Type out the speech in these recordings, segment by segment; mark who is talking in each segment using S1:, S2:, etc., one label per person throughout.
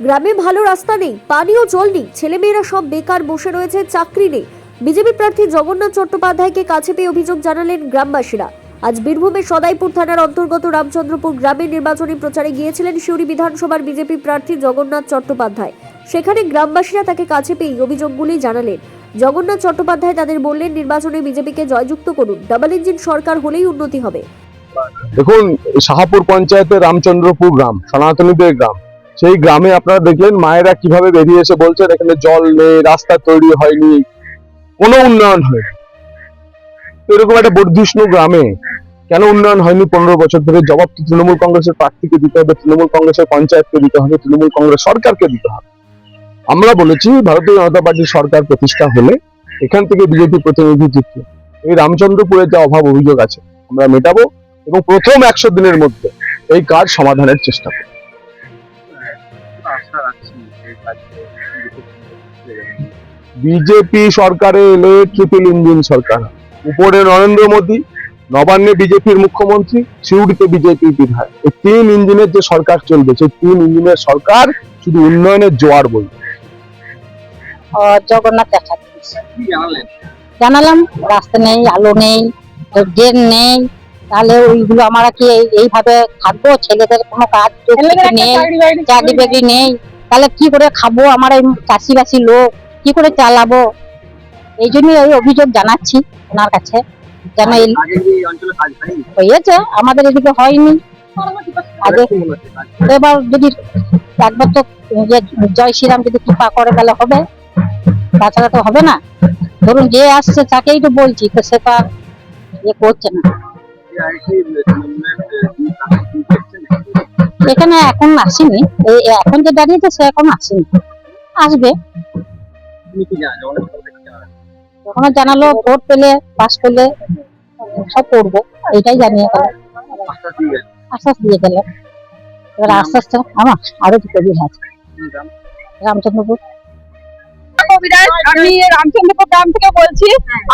S1: গ্রামে ভালো রাস্তা নেই, পানি ও জল নেই, ছেলেমেয়েরা সব বেকার বসে রয়েছে, চাকরি নেই। বিজেপি প্রার্থী জগন্নাথ চট্টোপাধ্যায়কে কাছে পেয়ে অভিযোগ জানালেন গ্রামবাসীরা। আজ বীরভূমের সদাইপুর থানার অন্তর্গত রামচন্দ্রপুর গ্রামে নির্বাচনী প্রচারে গিয়েছিলেন সিউড়ি বিধানসভার বিজেপি প্রার্থী জগন্নাথ চট্টোপাধ্যায়। সেখানে গ্রামবাসীরা তাকে কাছে পেয়ে অভিযোগগুলি জানালেন। জগন্নাথ চট্টোপাধ্যায় তাদের বললেন, নির্বাচনে বিজেপিকে জয়যুক্ত করুন, ডাবল ইঞ্জিন সরকার হলেই উন্নতি হবে।
S2: দেখুন, শাহাপুর পঞ্চায়েতের রামচন্দ্রপুর গ্রাম সনাতনীদের গ্রাম, সেই গ্রামে আপনারা দেখলেন মায়েরা কিভাবে বেরিয়ে এসে বলছেন এখানে জল নেই, রাস্তা তৈরি হয়নি, কোনো উন্নয়ন হয়নি। এরকম একটা বর্ধিষ্ণু গ্রামে কেন উন্নয়ন হয়নি 15 বছর ধরে? জবাব তো তৃণমূল কংগ্রেসের প্রার্থীকে দিতে হবে, তৃণমূল কংগ্রেসের পঞ্চায়েতকে দিতে হবে, তৃণমূল কংগ্রেস সরকারকে দিতে হবে। আমরা বলেছি ভারতীয় জনতা পার্টির সরকার প্রতিষ্ঠা হলে এখান থেকে বিজেপি প্রতিনিধি জিতবে। এই রামচন্দ্রপুরের যা অভাব অভিযোগ আছে আমরা মেটাবো এবং প্রথম 100 দিনের মধ্যে এই কাজ সমাধানের চেষ্টা করব। বিজেপি সরকারে এলে ট্রিপল ইঞ্জিন সরকার, উপরে নরেন্দ্র মোদী, নবান্নে বিজেপির মুখ্যমন্ত্রী, সিউড়িতে বিজেপি বিধায়ক, এই 3 ইঞ্জিনের যে সরকার চলবে, সেই 3 ইঞ্জিনের সরকার শুধু উন্নয়নের জোয়ার বইবে।
S3: জগন্নাথ জানালাম রাস্তা নেই, আলো নেই, ড্রেন নেই, তাহলে ওইগুলো আমরা কি এইভাবে থাকবো? ছেলেদের কোনো কাজ নেই, চাকরি বাকরি নেই, তাহলে কি করে খাবো? আমার এই চাষিবাসী লোক কি করে চালাবো? এই জন্যই ওই অভিযোগ জানাচ্ছি ওনার কাছে। যেন হয়েছে, আমাদের এদিকে হয়নি আগে। এবার যদি একবার তো জয় শ্রীরাম যদি কৃপা করে তাহলে হবে, তাছাড়া তো হবে না। ধরুন যে আসছে তাকেই তো বলছি, তো সে তো আর ইয়ে করছে না। এখানে এখন আসেনি, এখন যে দাঁড়িয়েছে সে এখন আসেনি, আসবে। যখন জানালো ভোট পেলে পাস করলে সব করবো, এটাই জানিয়ে গেল, আশ্বাস দিয়ে গেল। এবার আস্তে আস্তে আমার আরো দুটো বিল আছে। রামচন্দ্রপুর
S4: আমি রামচন্দ্রপুর গ্রাম থেকে বলছি।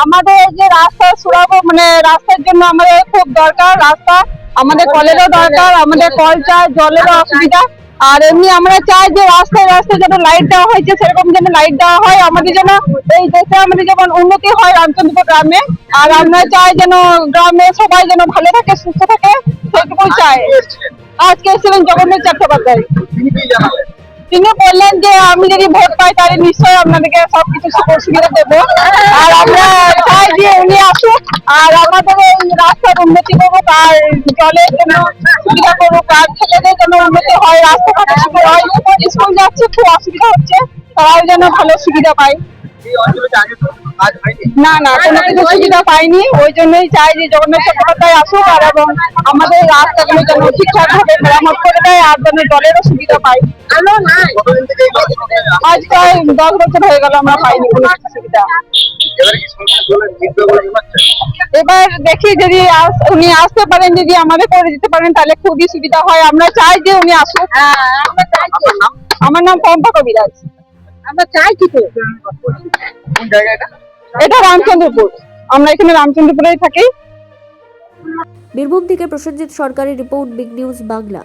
S4: আমাদের যে রাস্তা সুরাবো, মানে রাস্তার জন্য আমাদের খুব দরকার রাস্তা, আমাদের কলেরও দরকার, আমাদের কল চাই, জলেরও অসুবিধা। আর এমনি আমরা চাই যে রাস্তায় রাস্তায় যেন লাইট দেওয়া হয়েছে সেরকম যেন লাইট দেওয়া হয়, আমাদের যেন এই দেশে আমাদের যেমন উন্নতি হয় রামচন্দ্রপুর গ্রামে। আর আমরা চাই যেন গ্রামে সবাই যেন ভালো থাকে, সুস্থ থাকে, সেটুকুই চাই। আজকে এসেছিলেন জগন্নাথ চট্টোপাধ্যায়, তিনি বললেন যে আমি যদি ভোট পাই তাহলে নিশ্চয়ই আপনাদেরকে সবকিছু সুবিধা দেবো। আর আমরা চাই যে উনি আসুক আর আমাদের এই রাস্তার উন্নতি করুক, আর জলের জন্য সুবিধা করুক, আর ছেলেদের জন্য উন্নতি হয়, রাস্তাঘাটে সুবিধা হয়। স্কুল যাচ্ছে খুব অসুবিধা হচ্ছে, তারাও যেন ভালো সুবিধা পায়। না না, কোনো কিছু সুবিধা পাইনি, ওই জন্যই চাই যে জগন্নাথ চট্টোপাধ্যায় আসুক আর এবং আমাদের রাস্তাগুলো যেন ঠিকঠাক ভাবে মেরামত করে দেয়, আর যেন জলেরও সুবিধা পাই। আজ প্রায় 10 বছর হয়ে গেল আমরা পাইনি কোনো সুবিধা। এবার দেখি যদি উনি আসতে পারেন, যদি আমাদের করে দিতে পারেন তাহলে খুবই সুবিধা হয়। আমরা চাই যে উনি আসুক। আমার নাম পম্পা কবিরাজ। আমরা চাই কি তো এটা রামচন্দ্রপুর, আমরা এখানে রামচন্দ্রপুরেই থাকি।
S1: বীরভূম থেকে প্রসেনজিৎ সরকারের রিপোর্ট, বিগ নিউজ বাংলা।